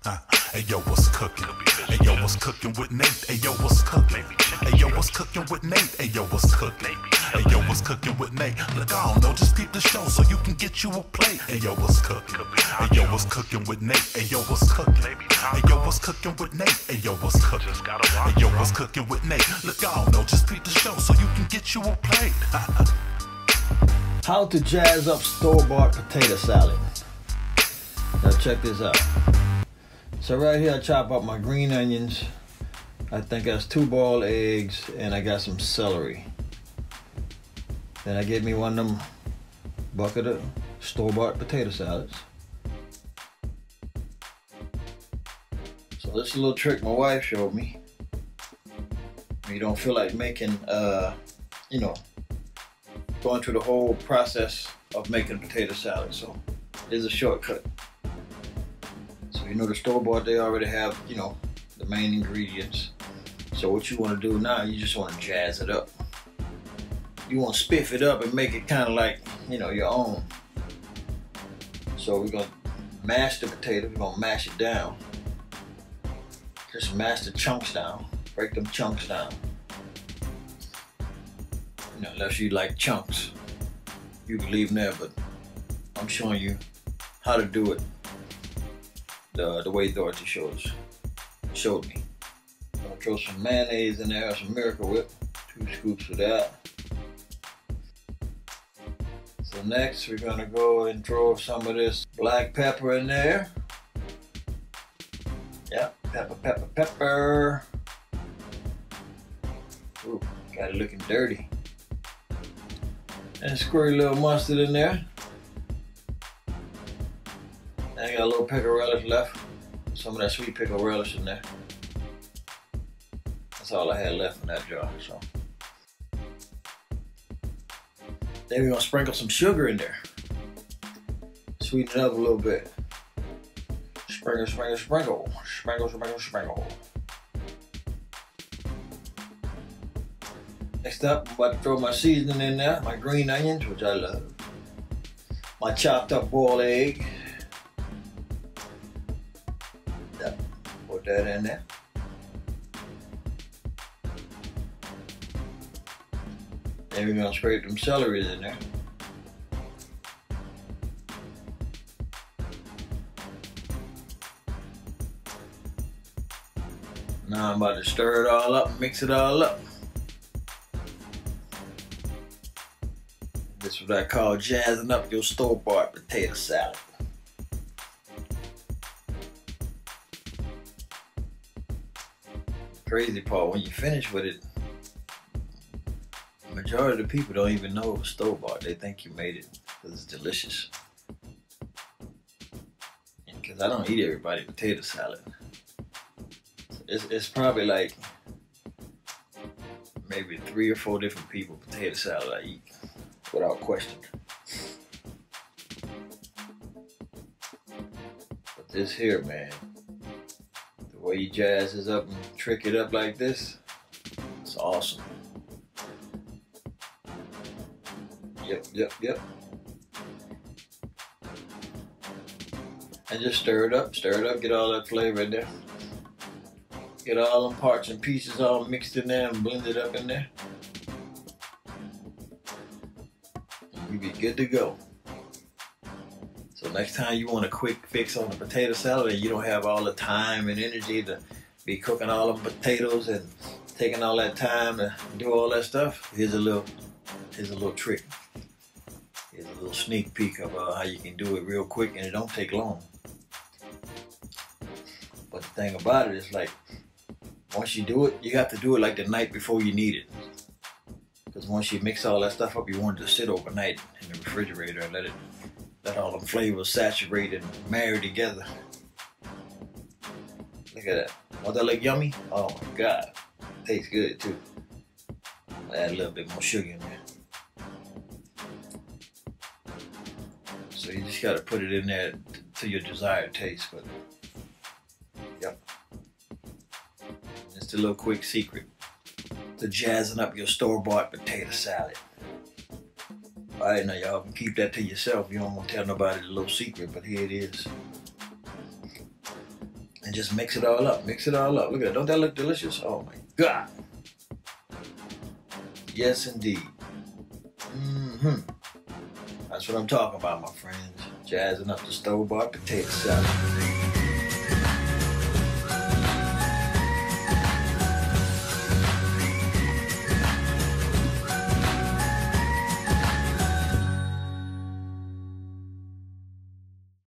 Hey yo, what's cooking? Hey yo, what's cooking with Nate? Hey yo, what's cooking? Hey yo, what's cooking with Nate? Hey yo, what's cooking? Hey yo, what's cooking with Nate? Look, I don't know, just peep the show so you can get you a plate. Hey yo, what's cooking? Hey yo, what's cooking with Nate? Hey yo, what's cooking? Hey yo, what's cooking with Nate? Hey yo, what's cooking? Hey yo, what's cooking with Nate? Look, I don't know, just peep the show so you can get you a plate. How to jazz up store-bought potato salad. Now check this out. So right here I chop up my green onions. I think that's 2 boiled eggs and I got some celery. Then I get me one of them bucket of store-bought potato salads. So this is a little trick my wife showed me. You don't feel like making, going through the whole process of making potato salad. So it's a shortcut. So the store-bought, they already have, the main ingredients. So what you want to do now, you just want to jazz it up. You want to spiff it up and make it kind of like, your own. So we're going to mash the potato, we're going to mash it down. Just mash the chunks down, break them chunks down. Unless you like chunks, you can leave them there, but I'm showing you how to do it the way Dorothy showed me. I'm gonna throw some mayonnaise in there, some Miracle Whip, 2 scoops of that. So next we're gonna go and throw some of this black pepper in there. Yep, pepper. Ooh, got it looking dirty. And squirt a little mustard in there. And I got a little pickle relish left. Some of that sweet pickle relish in there. That's all I had left in that jar. So then we're gonna sprinkle some sugar in there. Sweeten it up a little bit. Sprinkle. Next up, I'm about to throw my seasoning in there, my green onions, which I love. My chopped up boiled egg. Yep, put that in there. Then we're gonna scrape them celeries in there. Now I'm about to stir it all up, mix it all up. This is what I call jazzing up your store-bought potato salad. Crazy part, when you finish with it, the majority of the people don't even know it's store-bought. They think you made it because it's delicious. Because I don't eat everybody potato salad. It's probably like maybe 3 or 4 different people potato salad I eat. Without question. But this here, man, the way you jazz this up and trick it up like this, it's awesome. Yep. And just stir it up, get all that flavor in there. Get all them parts and pieces all mixed in there and blend it up in there. You be good to go. So next time you want a quick fix on the potato salad and you don't have all the time and energy to be cooking all the potatoes and taking all that time to do all that stuff, here's a little trick. Here's a little sneak peek of how you can do it real quick and it don't take long. But the thing about it is, like, once you do it, you have to do it like the night before you need it. Because once you mix all that stuff up, you want it to sit overnight in the refrigerator and let all them flavors saturate and marry together. Look at that. Don't that look yummy? Oh my God. Tastes good too. I'll add a little bit more sugar in there. So you just gotta put it in there to your desired taste. But yep. Just a little quick secret to jazzing up your store-bought potato salad. Alright, now y'all can keep that to yourself. You don't want to tell nobody the little secret, but here it is. And just mix it all up. Mix it all up. Look at it. Don't that look delicious? Oh my God. Yes, indeed. That's what I'm talking about, my friends. Jazzing up the store-bought potato salad.